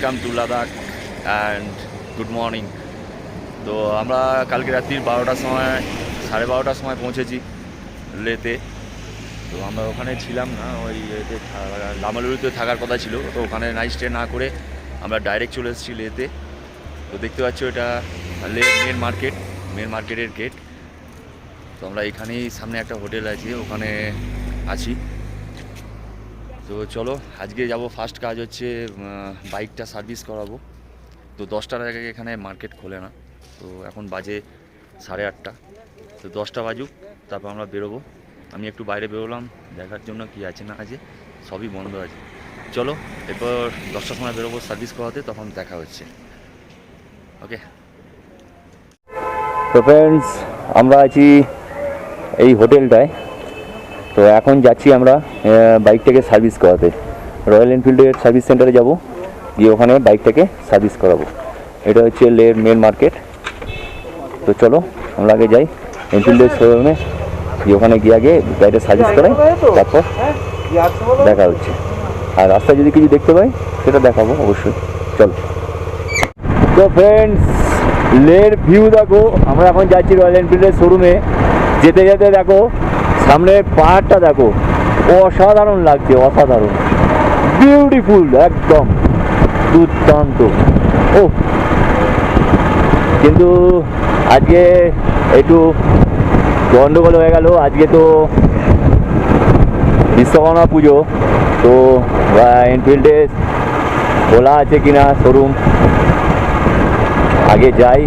Welcome to Ladakh and good morning. তো আমরা কালকে রাত্রি 12টার সময় 12:30টার সময় পৌঁছেছি লেতে। তো আমরা ওখানে ছিলাম না, ওই এতে লামালুরিতে থাকার কথা ছিল, তো ওখানে নাইট স্টে না করে আমরা ডাইরেক্ট চলে এসেছি লেতে। তো দেখতে পাচ্ছ এটা লে মেন মার্কেটের গেট। তো আমরা এখানেই সামনে একটা হোটেল আছে, ওখানে আছি। তো চলো, আজকে যাব ফার্স্ট কাজ হচ্ছে বাইকটা সার্ভিস করাবো। তো 10টার আগে এখানে মার্কেট খোলে না, তো এখন বাজে 8:30। তো 10টা বাজুক, তারপর আমরা বেরোবো। আমি একটু বাইরে বেরোলাম দেখার জন্য কি আছে না আছে, সবই বন্ধ আছে। চলো, এরপর 10টার সময় বেরোবো সার্ভিস করাতে, তখন দেখা হচ্ছে। ওকে। তো ফ্রেন্ডস, আমরা আছি এই হোটেলটায়। তো এখন যাচ্ছি আমরা বাইকটাকে সার্ভিস করাতে। রয়্যাল এনফিল্ডের সার্ভিস সেন্টারে যাব, গিয়ে ওখানে বাইকটাকে সার্ভিস করাবো। এটা হচ্ছে লের মেন মার্কেট। তো চলো আমরা আগে যাই এনফিল্ডের শোরুমে, গিয়ে ওখানে গিয়ে আগে গাড়িটা সার্ভিস করাই, তারপর দেখা হচ্ছে। আর রাস্তায় যদি কিছু দেখতে পাই সেটা দেখাবো অবশ্যই। চলো। তো ফ্রেন্ডস, লের ভিউ দেখো। আমরা এখন যাচ্ছি রয়্যাল এনফিল্ডের শোরুমে। যেতে যেতে দেখো সামনে পাহাড়টা দেখো, অসাধারণ লাগছে, অসাধারণ বিউটিফুল, একদম দুর্দান্ত। ও কিন্তু আজকে একটু গন্ডগোল হয়ে গেল। আজকে তো বিশ্বকর্মা পুজো, তো এনফিল্ডে খোলা আছে কিনা শোরুম, আগে যাই,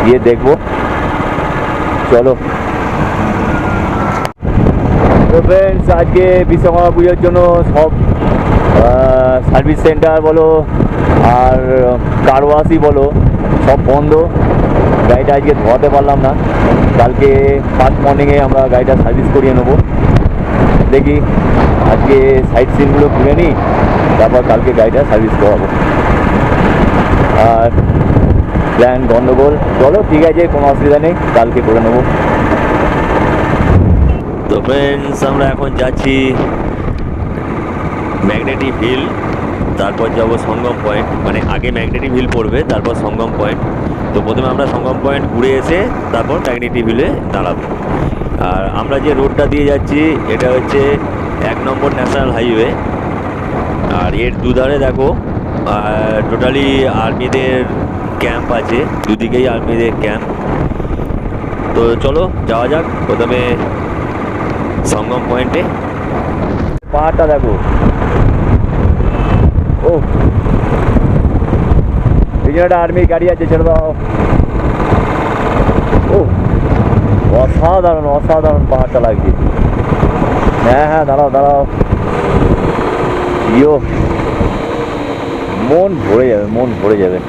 গিয়ে দেখবো। চলো। তো ফ্রেন্ডস, আজকে বিশ্বকর্মা পুজোর জন্য সব সার্ভিস সেন্টার বলো আর কার ওয়াশই বলো সব বন্ধ। গাড়িটা আজকে ধোয়াতে পারলাম না। কালকে ফার্স্ট মর্নিংয়ে আমরা গাড়িটা সার্ভিস করিয়ে নেবো। দেখি আজকে সাইড সিনগুলো ঘুরে নিই, তারপর কালকে গাড়িটা সার্ভিস করাবো। আর প্ল্যান গন্ডগোল, চলো ঠিক আছে, কোনো অসুবিধা নেই, কালকে করে নেবো। তো ফ্রেন্ডস, আমরা এখন যাচ্ছি ম্যাগনেটিক হিল, তারপর যাব সঙ্গম পয়েন্ট। মানে আগে ম্যাগনেটিক হিল পড়বে, তারপর সঙ্গম পয়েন্ট। তো প্রথমে আমরা সঙ্গম পয়েন্ট ঘুরে এসে তারপর ম্যাগনেটিক হিলে দাঁড়াবো। আর আমরা যে রোডটা দিয়ে যাচ্ছি এটা হচ্ছে 1 নম্বর ন্যাশনাল হাইওয়ে। আর এর দুধারে দেখো টোটালি আর্মিদের ক্যাম্প আছে, দুদিকেই আর্মিদের ক্যাম্প। তো চলো যাওয়া যাক প্রথমে সঙ্গম পয়েন্টে। পাহাড়টা দেখো, ও পিছনে একটা আর্মির গাড়ি আছে, ছেড়ে দাও। ও অসাধারণ অসাধারণ পাহাড়টা লাগছে। হ্যাঁ হ্যাঁ, দাঁড়াও দাঁড়াও, ইয়ো মন ভরে যাবে, মন ভরে যাবে।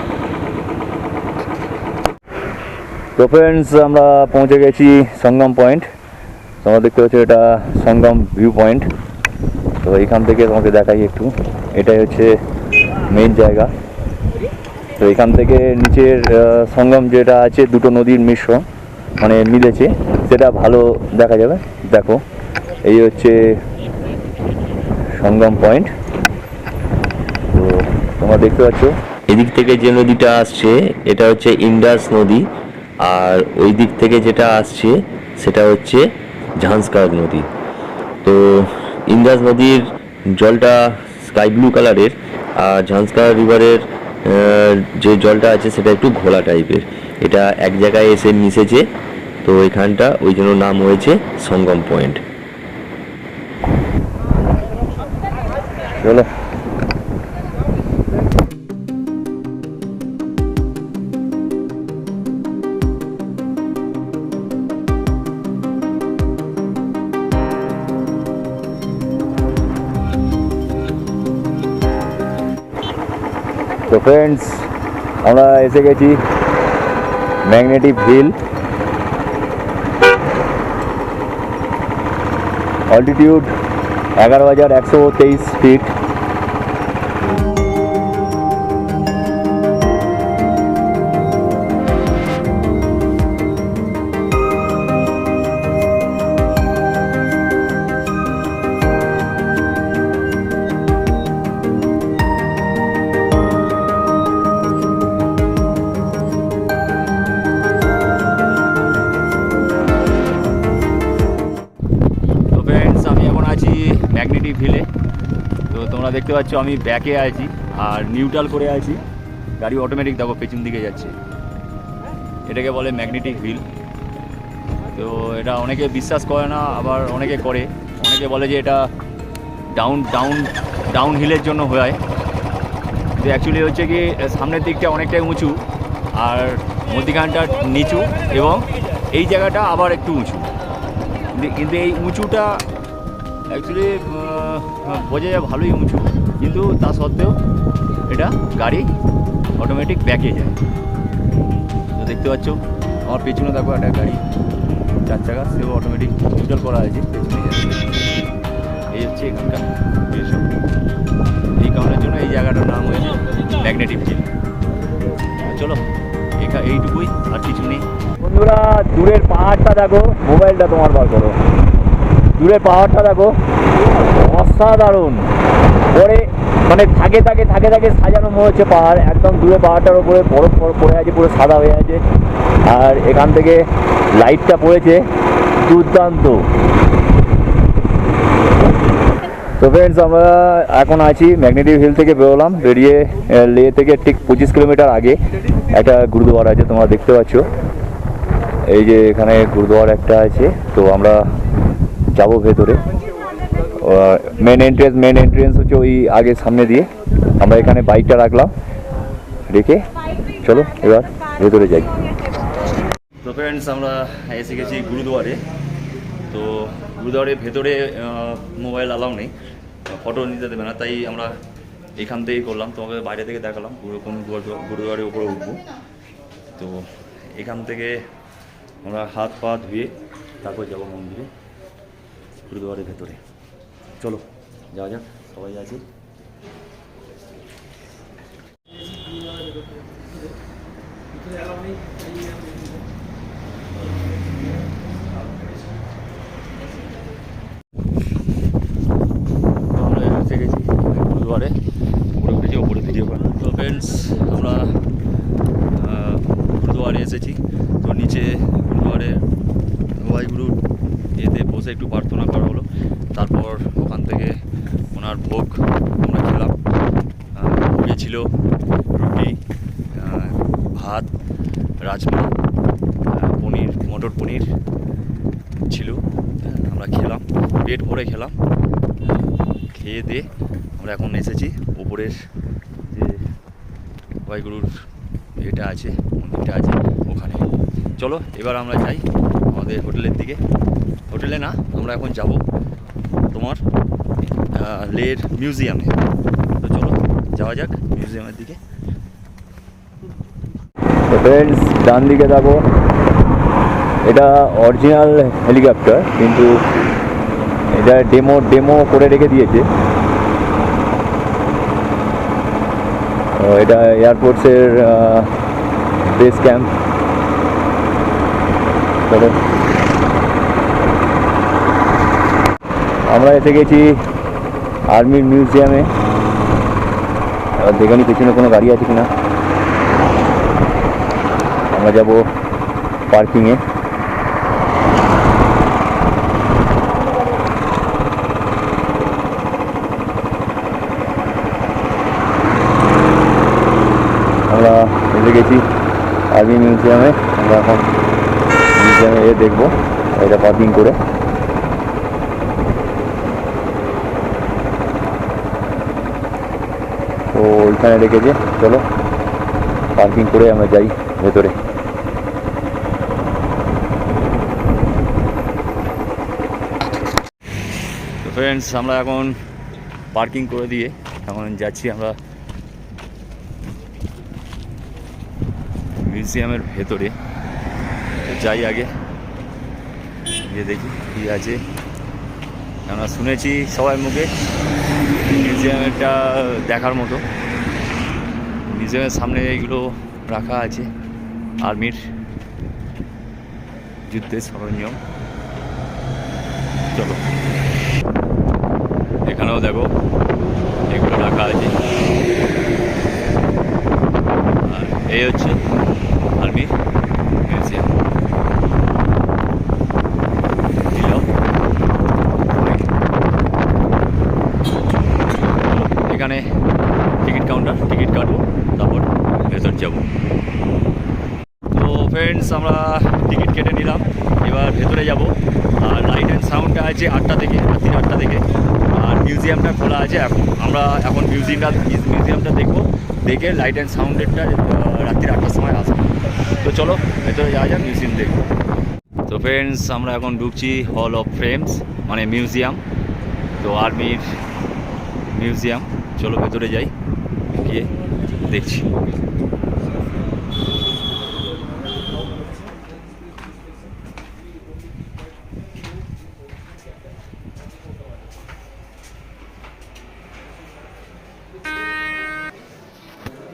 তো ফ্রেন্ডস, আমরা পৌঁছে গেছি সঙ্গম পয়েন্ট। তোমরা দেখতে পাচ্ছ এটা সঙ্গম ভিউ পয়েন্ট। তো এখান থেকে তোমাকে দেখাই একটু, এটাই হচ্ছে মেন জায়গা। তো এখান থেকে নিচের সঙ্গম যেটা আছে, দুটো নদীর মিশ্রণ মানে মিলেছে, সেটা ভালো দেখা যাবে। দেখো এই হচ্ছে সঙ্গম পয়েন্ট। তো তোমরা দেখতে পাচ্ছ এদিক থেকে যে নদীটা আসছে এটা হচ্ছে ইন্ডাস নদী, আর ওই দিক থেকে যেটা আসছে সেটা হচ্ছে ঝাঁসকার নদী। তো ইন্ডাস নদীর জলটা স্কাই ব্লু কালারের, আর ঝাঁসকার রিভারের যে জলটা আছে সেটা একটু ঘোলা টাইপের। এটা এক জায়গায় এসে মিশেছে, তো এখানটা ওই জন্য নাম হয়েছে সঙ্গম পয়েন্ট। চলো। তো ফ্রেন্ডস, আমরা এসে গেছি ম্যাগনেটিক হিল। Altitude 11,123 fit. দেখতে পাচ্ছ আমি ব্যাকে আছি আর নিউট্রাল করে আছি, গাড়ি অটোমেটিক দেখো পেছন দিকে যাচ্ছে। এটাকে বলে ম্যাগনেটিক হুইল। তো এটা অনেকে বিশ্বাস করে না, আবার অনেকে করে। অনেকে বলে যে এটা ডাউন হিলের জন্য হয়, কিন্তু অ্যাকচুয়ালি হচ্ছে কি সামনের দিকটা অনেকটাই উঁচু আর মধ্যিখানটা নিচু এবং এই জায়গাটা আবার একটু উঁচু। কিন্তু এই উঁচুটা অ্যাকচুয়ালি বোঝা যায় ভালোই উঁচু, কিন্তু তা সত্ত্বেও এটা গাড়ি অটোমেটিক ব্যাকে যায়। তো দেখতে পাচ্ছ আমার পেছনে দেখো একটা গাড়ি 4 চাকা, সেও অটোমেটিক নিউট্রাল করা হয়েছে, পেছনে যাচ্ছে। এই হচ্ছে এখানকার দৃশ্য। এই কারণের জন্য এই জায়গাটার নাম হয়েছে ম্যাগনেটিক হিল। চলো এইটুকুই, আর কিছু নেই। বন্ধুরা দূরের পাহাড়টা দেখো, মোবাইলটা তোমার বার করো, দূরের পাহাড়টা দেখো, অসাধারণ। পরে মানে থাকে সাজানো মনে হচ্ছে পাহাড়। একদম দূরে পাহাড়টার উপরে বরফ পড়ে আছে, পুরো সাদা হয়ে আছে। আর এখান থেকে লাইটটা পড়েছে দুর্দান্ত। তো ফ্রেন্ডস, আমরা এখন আছি ম্যাগনেটিক হিল থেকে বেরোলাম, বেরিয়ে লে থেকে ঠিক 25 কিলোমিটার আগে একটা গুরুদুয়ারা আছে, তোমরা দেখতে পাচ্ছ। এই যে এখানে গুরুদুয়ারা একটা আছে। তো আমরা যাবো ভেতরে। মেন এন্ট্রেন্স হচ্ছে ওই আগে সামনে দিয়ে। আমরা এখানে বাইকটা রাখলাম, রেখে চলো এবার ভেতরে যাই। তো ফ্রেন্ডস, আমরা এসে গেছি গুরুদুয়ারে। তো গুরুদুয়ারের ভেতরে মোবাইল অ্যালাউ নেই, ফটো নিতে দেবে না, তাই আমরা এখান থেকেই করলাম। তোমাকে বাইরে থেকে দেখালাম কোন গুরুদুয়ারের উপরে উঠবো। তো এখান থেকে আমরা হাত পা ধুয়ে তারপর যাবো মন্দিরে, গুরুদুয়ারের ভেতরে। চলো যাওয়া যাক, সবাই আছে। আমরা এসে গেছি গুরুদুয়ারে, উপরে উঠেছি, ওপরে ভিডিও করা। তো ফ্রেন্ডস, আমরা গুরুদুয়ারে এসেছি। তো নিচে গুরুদুয়ারে ওয়াইগুরুর এতে বসে একটু প্রার্থনা করা হলো। তারপর ওখান থেকে ওনার ভোগ আমরা খেলাম। ভোগে ছিল রুটি, ভাত, রাজমা, পনির, মটর পনির ছিল। আমরা খেলাম, পেট ভরে খেলাম। খেয়ে দিয়ে আমরা এখন এসেছি উপরের যে ওয়াইগুরুর এটা আছে, মন্দিরটা আছে ওখানে। চলো এবার আমরা যাই আমাদের হোটেলের দিকে। হোটেলে না, আমরা এখন যাব তোমার লের মিউজিয়ামে। তো চলো যাওয়া যাক মিউজিয়ামের দিকে। তো ফ্রেন্ডস, ডান দিকে দেখো, এটা অরিজিনাল হেলিকপ্টার, কিন্তু এটা ডেমো করে রেখে দিয়েছে। এটা এয়ারফোর্সের বেস ক্যাম্প। চলো, আমরা এসে গেছি আর্মির মিউজিয়ামে। এবার দেখে নি পেছনে কোনো গাড়ি আছে কিনা। আমরা যাব পার্কিংয়ে। আমরা এসে গেছি আর্মি মিউজিয়ামে। আমরা এখন মিউজিয়ামে দেখবো এটা পার্কিং করে। তো ওইখানে রেখেছে, চলো পার্কিং করে আমরা যাই ভেতরে। তো ফ্রেন্ডস, আমরা এখন পার্কিং করে দিয়ে এখন যাচ্ছি আমরা মিউজিয়ামের ভেতরে। যাই আগে গিয়ে দেখি কী আছে। আমরা শুনেছি সবাই মুখে মিউজিয়ামটা দেখার মতো। মিউজিয়ামের সামনে এইগুলো রাখা আছে, আর্মির যুদ্ধের সরঞ্জাম। চলো, এখানেও দেখো এগুলো রাখা আছে। আর এই হচ্ছে আর্মি মিউজিয়াম। তো ফ্রেন্ডস আমরা টিকিট কেটে নিলাম, এবার ভেতরে যাব। আর লাইট অ্যান্ড সাউন্ডটা আছে 8টা থেকে, রাত্রি 8টা থেকে। আর মিউজিয়ামটা খোলা আছে এখন। আমরা এখন মিউজিয়ামটা দেখবো, দেখে লাইট অ্যান্ড সাউন্ডেরটা রাত্রি 8টার সময় আসবো। তো চলো ভেতরে যাওয়া যাক, মিউজিয়াম দেখবো। তো ফ্রেন্ডস আমরা এখন ঢুকছি হল অফ ফ্রেমস, মানে মিউজিয়াম। তো আর্মির মিউজিয়াম, চলো ভেতরে যাই, গিয়ে দেখছি।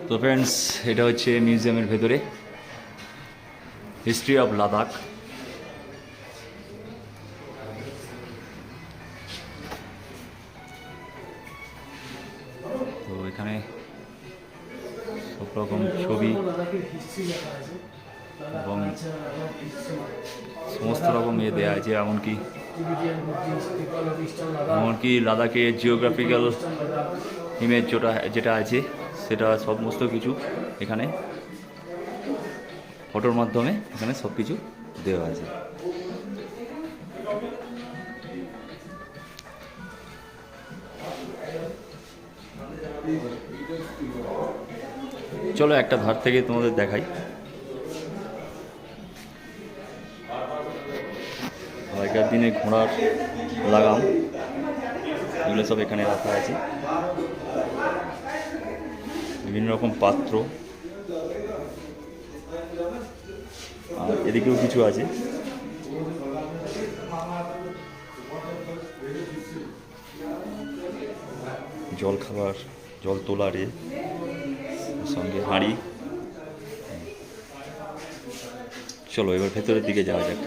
তো ফ্রেন্ডস এটা হচ্ছে মিউজিয়ামের ভেতরে, হিস্ট্রি অফ লাদাখ। তো এখানে সব রকম ছবি এবং সমস্ত রকম দেওয়া আছে, এমনকি লাদাখের জিওগ্রাফিক্যাল ইমেজ যেটা আছে সেটা সমস্ত কিছু এখানে ফটোর মাধ্যমে এখানে সব কিছু দেওয়া আছে। চলো একটা ধার থেকে তোমাদের দেখাই। আগেকার দিনে ঘোড়ার লাগাম এগুলো সব এখানে রাখা আছে, বিভিন্ন রকম পাত্র, আর এদিকেও কিছু আছে। জল খাবার, জল তোলার সঙ্গে হাঁড়ি। চলো এবার ভেতরের দিকে যাওয়া যাক।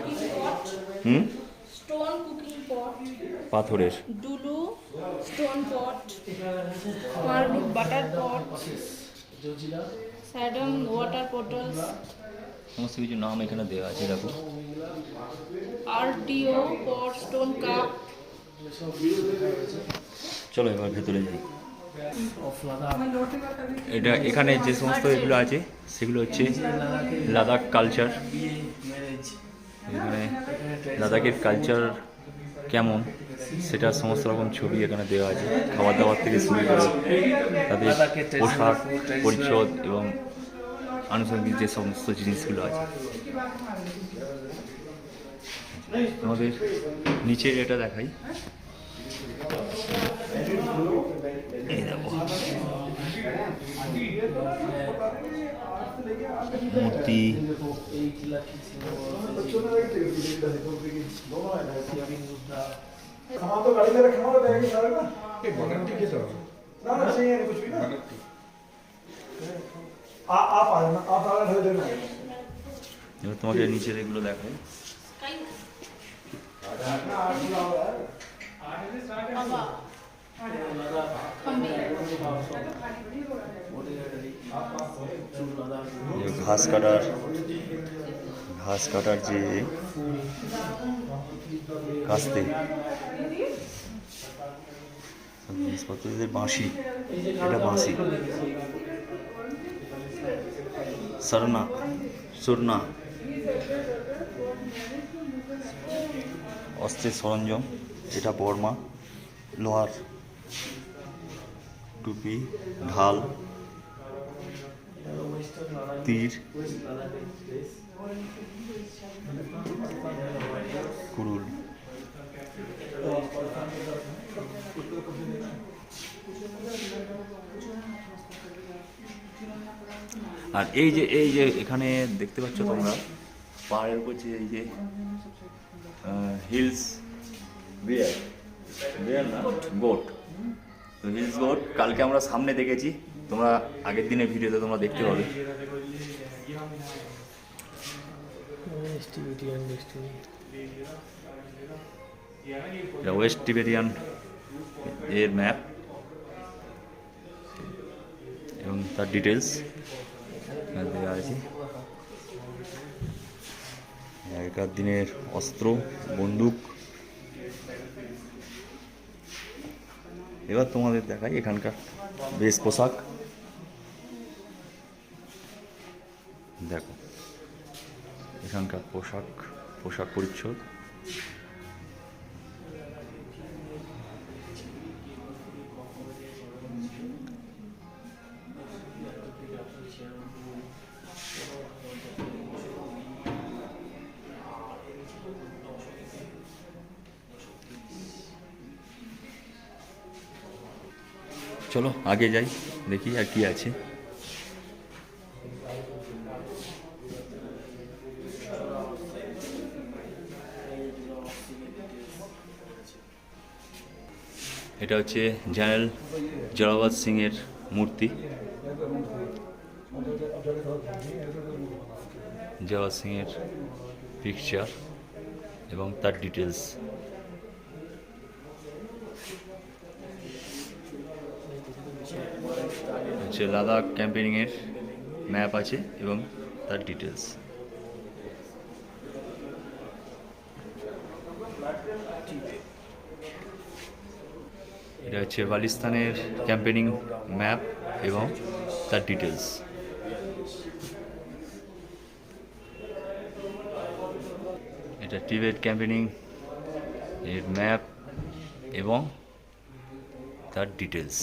স্টোন কুকিং পট, পাথরের ডুলু স্টোন পট, মার্বেল বাটার পট, স্যাডম ওয়াটার পটলস, সমস্ত কিছু নাম এখানে দেওয়া আছে, দেখো। আরটিও পট, স্টোন কাপ। চলো এবার ভেতরে যাই। এটা এখানে যে সমস্ত এগুলো আছে সেগুলো হচ্ছে লাদাখ কালচার। এখানে লাদাখের কালচার কেমন সেটার সমস্ত রকম ছবি এখানে দেওয়া আছে, খাবার দাবার থেকে শুরু করে তাদের পোশাক পরিচ্ছদ এবং আনুষঙ্গিক যে সমস্ত জিনিসগুলো আছে। আমাদের নিচে এটা দেখাই, এই দেখো মূর্তি, এবার তোমাকে নিচের এগুলো দেখাই। ঘাস কাটার যে কাস্তে জিনিসপত্রদের বাঁশি, এটা বাঁশি, সুরনা, অস্ত্রের সরঞ্জাম, এটা বর্মা, লোহার টুপি, ঢাল, তীর, কুড়ুল। আর এই যে এখানে দেখতে পাচ্ছ তোমরা পাহাড়ের উপর যে এই যে হিলস বিয়ার না গোট, তো হিলস গোট কালকে আমরা সামনে দেখেছি, তোমরা আগের দিনের ভিডিওতে তোমরা দেখতে পাবে। ওয়েস্ট টিবেটিয়ান এর ম্যাপ এবং তার ডিটেলস দেওয়া আছে। আগেকার দিনের অস্ত্র, বন্দুক। এবার তোমাদের দেখাই এখানকার বেশ পোশাক। দেখো এখানকার পোশাক পরিচ্ছদ। চলো আগে যাই, দেখি আর কি আছে। এটা হচ্ছে জেনারেল জোরাওয়ার সিং এর মূর্তি। জোরাওয়ার সিং এর পিকচার এবং তার ডিটেলস। হচ্ছে লাদাখ ক্যাম্পেনিং এর ম্যাপ আছে এবং তার ডিটেলস। এটা হচ্ছে বালিস্তানের ক্যাম্পেনিং ম্যাপ এবং তার ডিটেলস। এটা টিবেট ক্যাম্পেনিং এর ম্যাপ এবং তার ডিটেলস।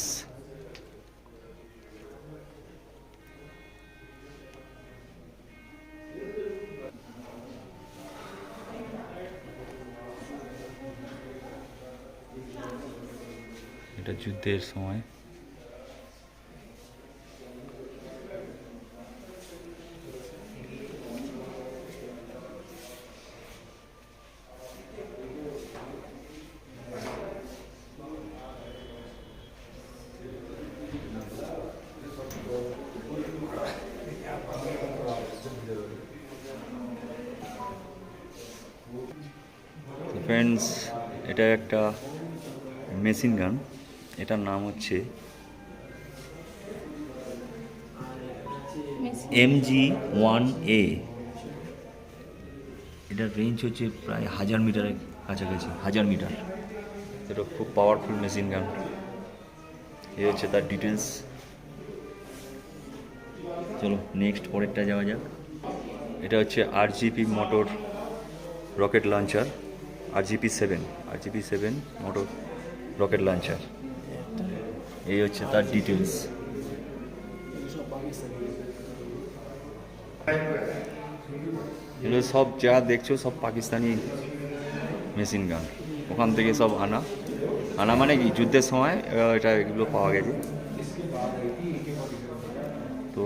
এটা যুদ্ধের সময়। ফ্রেন্ডস, এটা একটা মেশিন গান। এটার নাম হচ্ছে MG-1A। এটার রেঞ্জ হচ্ছে প্রায় 1000 মিটারের কাছাকাছি, 1000 মিটার। এটা খুব পাওয়ারফুল মেশিন গান। এই হচ্ছে তার ডিটেলস। চলো নেক্সট পরেরটা যাওয়া যাক। এটা হচ্ছে RGP motor rocket launcher, RGP-7 motor rocket launcher. এই হচ্ছে তার ডিটেলস। এগুলো সব যা দেখছো সব পাকিস্তানি মেশিন গান। ওখান থেকে সব আনা মানে কি যুদ্ধের সময় এগুলো পাওয়া গেছে। তো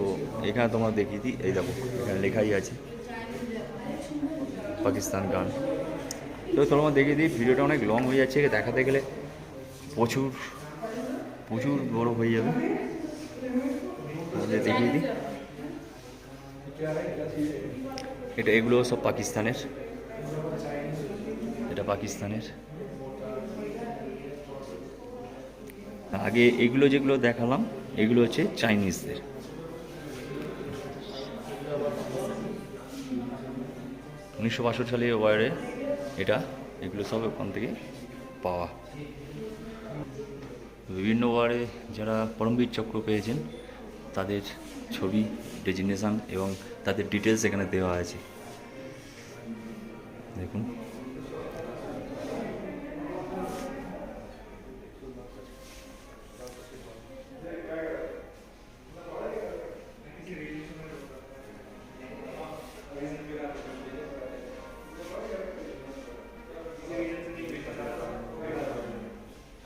এখানে তোমরা দেখিয়ে দিই, এই দেখো এখানে লেখাই আছে পাকিস্তান গান। তো তোমরা দেখিয়ে দিই, ভিডিওটা অনেক লং হয়ে যাচ্ছে, দেখাতে গেলে প্রচুর বড় হয়ে যাবে। তাহলে দেখিয়ে দিই, এগুলো সব পাকিস্তানের। এটা পাকিস্তানের। আগে এগুলো যেগুলো দেখালাম এগুলো হচ্ছে চাইনিজদের। 1962 সালে ওয়ারে এগুলো সব ওখান থেকে পাওয়া। বিভিন্ন ওয়ারে যারা পরমবীর চক্র পেয়েছেন তাদের ছবি, ডেজিগনেশন এবং তাদের ডিটেলস এখানে দেওয়া আছে। দেখুন,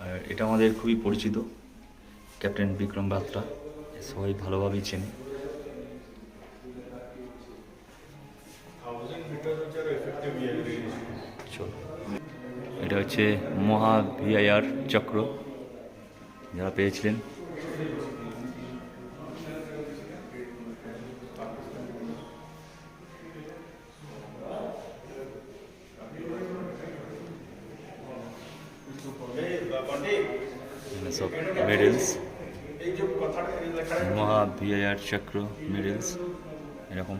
আর এটা আমাদের খুবই পরিচিত ক্যাপ্টেন বিক্রম বাত্রা, সবাই ভালোভাবেই চেনে। চলো, এটা হচ্ছে মহা ভিআইআর চক্র যারা পেয়েছিলেন। সব মেডেলস, মহা ভিআইআর চক্র মেডেলস এরকম।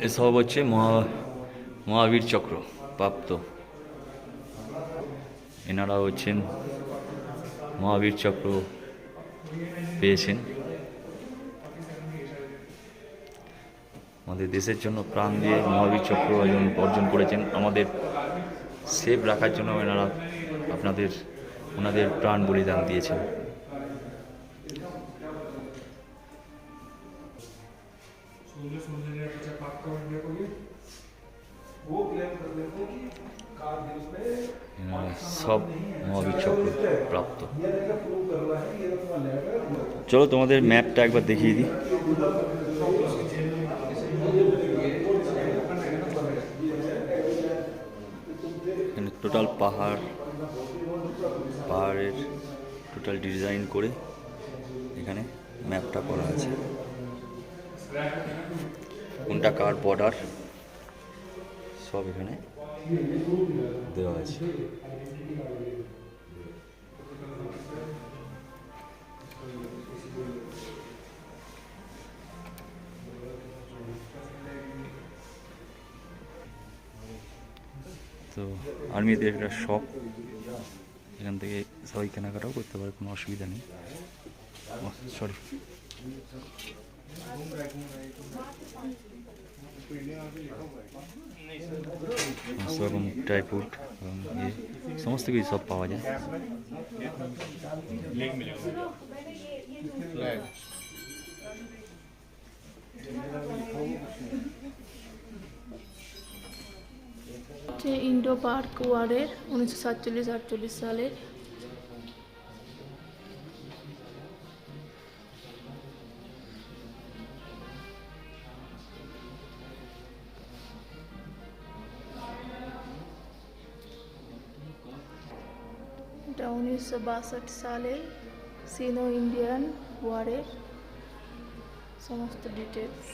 এসব হচ্ছে মহাবীর চক্র প্রাপ্ত। এনারা হচ্ছেন মহাবীর চক্র পেয়েছেন, আমাদের দেশের জন্য প্রাণ দিয়ে মহাবীর চক্র অর্জন করেছেন। আমাদের সেফ রাখার জন্য এনারা ওনাদের প্রাণ বলিদান দিয়েছেন। এনারা সব মহাবীর চক্র প্রাপ্ত। চলো তোমাদের ম্যাপটা একবার দেখিয়ে দিই। এখানে টোটাল পাহাড়ের টোটাল ডিজাইন করে এখানে ম্যাপটা করা আছে, কোনটা কার বর্ডার সব এখানে দেওয়া আছে। তো আর্মিদের একটা শপ, এখান থেকে সবাই কেনাকাটাও করতে পারে, কোনো অসুবিধা নেই। সরি, সমস্ত রকম ড্রাই ফ্রুট এবং সমস্ত কিছু সব পাওয়া যায়। ইন্ডো পার্ক ওয়ারের 1947-48 সালের। এটা 1962 সালের সিনো ইন্ডিয়ান ওয়ারের সমস্ত ডিটেলস।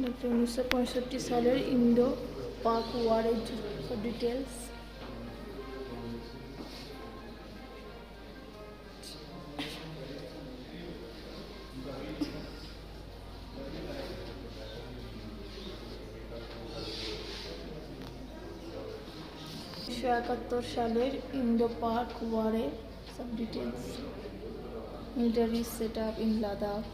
এটা 1965 সালের ইন্ডো পাক ওয়ারের সব ডিটেলস। একাত্তর সালের ইন্ডো পাক ওয়ারের সব details. Military set up in Ladakh.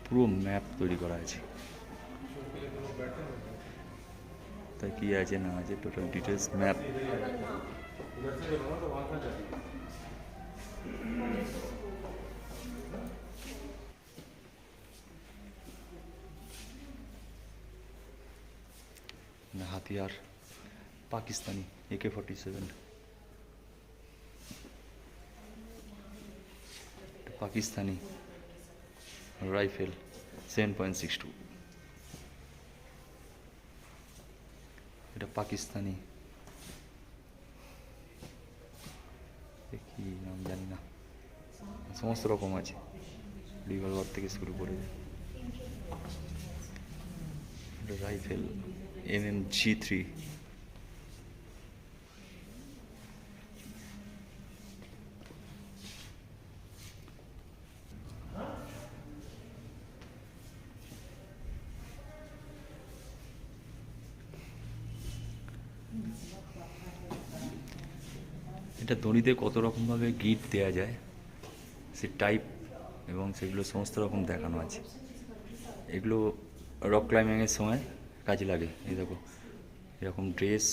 পুরো ম্যাপ তৈরি করা আছে, তাই কি আছে না আছে টোটাল ডিটেলস ম্যাপ। হাতিয়ার পাকিস্তানি AK-47, পাকিস্তানি রাইফেল 7.62, এটা পাকিস্তানি কি নাম জানি না, সমস্ত রকম আছে, রিভলভার থেকে শুরু করে। রাইফেল MMG3, এটা দড়িতে কত রকমভাবে গিট দেওয়া যায় সে টাইপ এবং সেগুলো সমস্ত রকম দেখানো আছে। এগুলো রক ক্লাইম্বিংয়ের সময় কাজে লাগে। এই দেখো এরকম ড্রেস,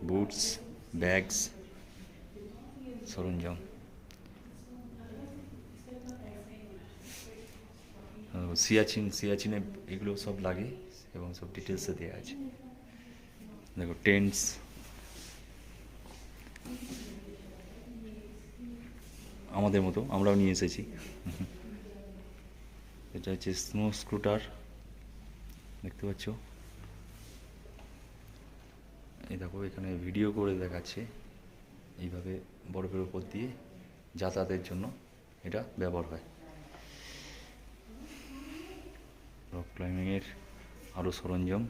বুটস, ব্যাগস, সরঞ্জাম। সিয়াচিনে এগুলো সব লাগে এবং সব ডিটেলসে দেওয়া আছে। দেখো টেন্টস, আমাদের মতো আমরাও নিয়ে এসেছি। এটা হচ্ছে স্নো স্কুটার, দেখতে পাচ্ছ। এই দেখো এখানে ভিডিও করে দেখাচ্ছে, এইভাবে বরফের উপর দিয়ে যাতায়াতের জন্য এটা ব্যবহার হয়। রক ক্লাইম্বিংয়ের আরও সরঞ্জাম।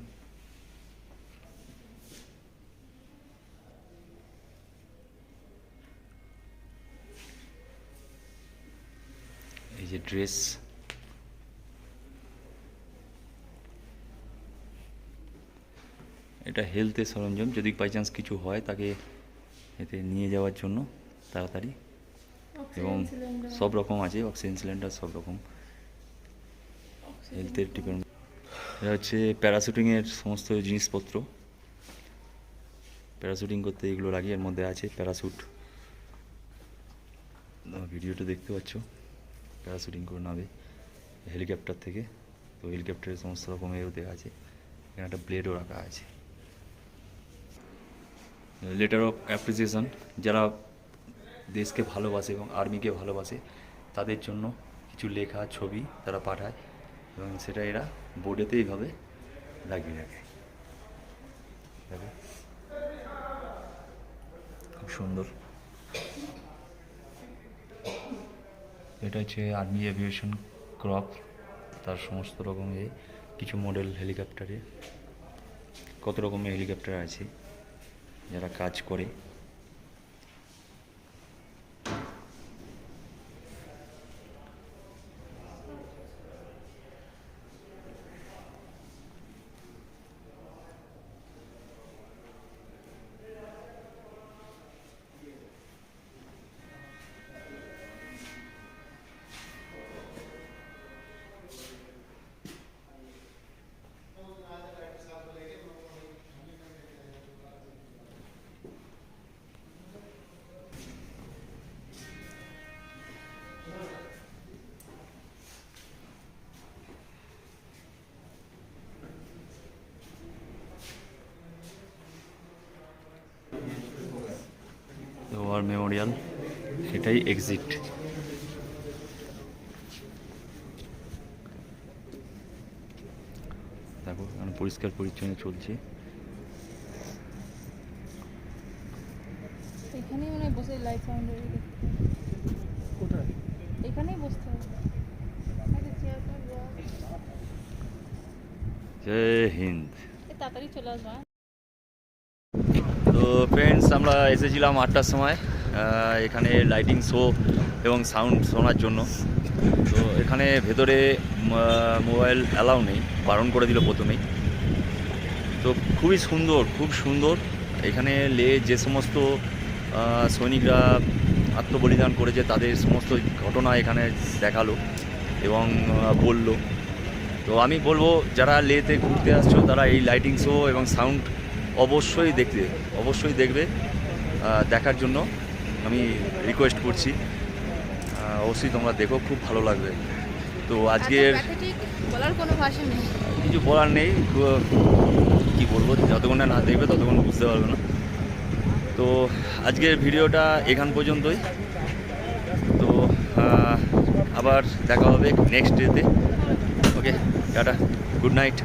এই যে ড্রেস, এটা হেলথের সরঞ্জাম, যদি বাই চান্স কিছু হয় তাকে এতে নিয়ে যাওয়ার জন্য তাড়াতাড়ি, এবং সব রকম আছে, অক্সিজেন সিলিন্ডার সব রকম হেলথের ডিপার্টমেন্ট। এটা হচ্ছে প্যারাশুটিংয়ের সমস্ত জিনিসপত্র, প্যারাশুটিং করতে এগুলো লাগে। এর মধ্যে আছে প্যারাশুট, ভিডিওটা দেখতে পাচ্ছ, প্যারাশুটিং করে নামে হেলিকপ্টার থেকে। তো হেলিকপ্টারের সমস্ত রকমেরও দেওয়া আছে, এখানে একটা ব্লেডও রাখা আছে। লেটার অফ অ্যাপ্রিসিয়েশন, যারা দেশকে ভালোবাসে এবং আর্মিকে ভালোবাসে তাদের জন্য কিছু লেখা ছবি তারা পাঠায়, এবং সেটা এরা বোর্ডেতে এইভাবে লাগিয়ে রাখে। দেখো খুব সুন্দর। এটা হচ্ছে আর্মি এভিয়েশন ক্রপ, তার সমস্ত রকমের কিছু মডেল হেলিকপ্টারে, কত রকমের হেলিকপ্টার আছে যারা কাজ করে। ওয়ার মেমোরিয়াল, এটাই এক্সিট। দেখো এখানে পরিষ্কার পরিচ্ছন্ন চলছে। এখানেই মনে হয় বসে লাইভ সাউন্ড কোথায়, এখানেই বসতে হবে। জয় হিন্দ। তাড়াতাড়ি চলে আসবা। তো ফ্রেন্ডস, আমরা এসেছিলাম 8টার সময় এখানে লাইটিং শো এবং সাউন্ড শোনার জন্য। তো এখানে ভেতরে মোবাইল অ্যালাউ নেই, বারণ করে দিল প্রথমেই। তো খুবই সুন্দর, খুব সুন্দর। এখানে যে সমস্ত সৈনিকরা আত্মবলিদান করেছে তাদের সমস্ত ঘটনা এখানে দেখালো এবং বলল। তো আমি বলবো যারা লেতে ঘুরতে আসছো তারা এই লাইটিং শো এবং সাউন্ড অবশ্যই দেখবে। দেখার জন্য আমি রিকোয়েস্ট করছি, অবশ্যই তোমরা দেখো, খুব ভালো লাগবে। তো আজকের বলার কোনো ভাষা নেই, কিছু বলার নেই, কী বলবো, যতক্ষণ না দেখবে ততক্ষণ বুঝতে পারবে না। তো আজকের ভিডিওটা এখান পর্যন্তই। তো আবার দেখা হবে নেক্সট ডেতে। ওকে, টাটা, গুড নাইট।